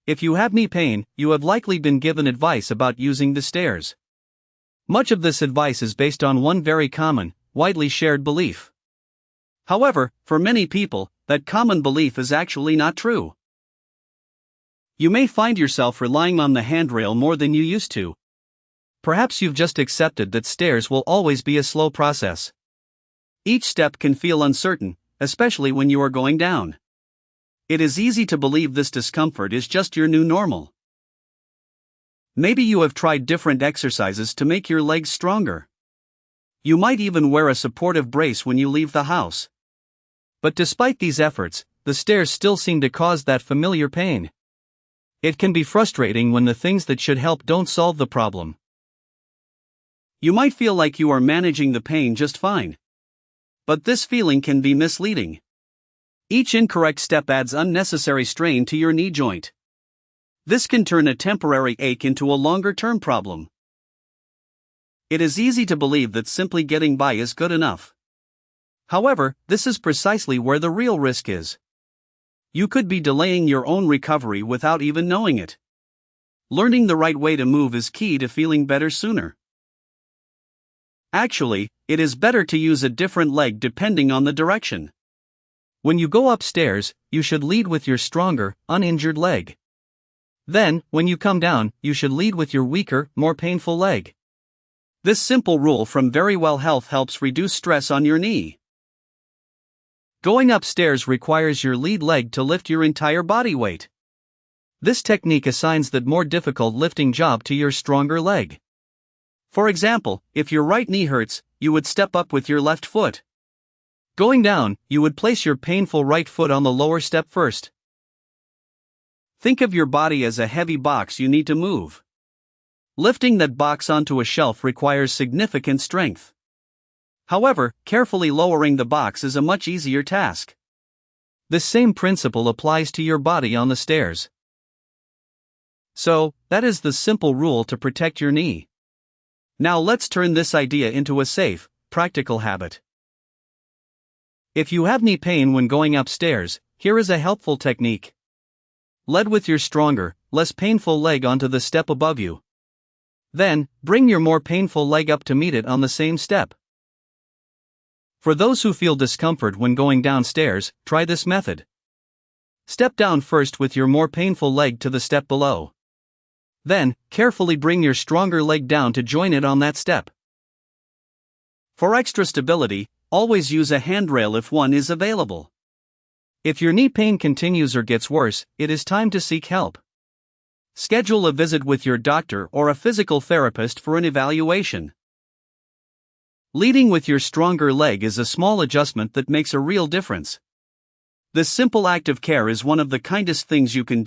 If you have knee pain, you have likely been given advice about using the stairs. Much of this advice is based on one very common, widely shared belief. However, for many people, that common belief is actually not true. You may find yourself relying on the handrail more than you used to. Perhaps you've just accepted that stairs will always be a slow process. Each step can feel uncertain, especially when you are going down. It is easy to believe this discomfort is just your new normal. Maybe you have tried different exercises to make your legs stronger. You might even wear a supportive brace when you leave the house. But despite these efforts, the stairs still seem to cause that familiar pain. It can be frustrating when the things that should help don't solve the problem. You might feel like you are managing the pain just fine. But this feeling can be misleading. Each incorrect step adds unnecessary strain to your knee joint. This can turn a temporary ache into a longer-term problem. It is easy to believe that simply getting by is good enough. However, this is precisely where the real risk is. You could be delaying your own recovery without even knowing it. Learning the right way to move is key to feeling better sooner. Actually, it is better to use a different leg depending on the direction. When you go upstairs, you should lead with your stronger, uninjured leg. Then, when you come down, you should lead with your weaker, more painful leg. This simple rule from Very Well Health helps reduce stress on your knee. Going upstairs requires your lead leg to lift your entire body weight. This technique assigns the more difficult lifting job to your stronger leg. For example, if your right knee hurts, you would step up with your left foot. Going down, you would place your painful right foot on the lower step first. Think of your body as a heavy box you need to move. Lifting that box onto a shelf requires significant strength. However, carefully lowering the box is a much easier task. The same principle applies to your body on the stairs. So, that is the simple rule to protect your knee. Now let's turn this idea into a safe, practical habit. If you have knee pain when going upstairs, here is a helpful technique. Lead with your stronger, less painful leg onto the step above you. Then, bring your more painful leg up to meet it on the same step. For those who feel discomfort when going downstairs, try this method. Step down first with your more painful leg to the step below. Then, carefully bring your stronger leg down to join it on that step. For extra stability, always use a handrail if one is available. If your knee pain continues or gets worse, it is time to seek help. Schedule a visit with your doctor or a physical therapist for an evaluation. Leading with your stronger leg is a small adjustment that makes a real difference. This simple act of care is one of the kindest things you can do.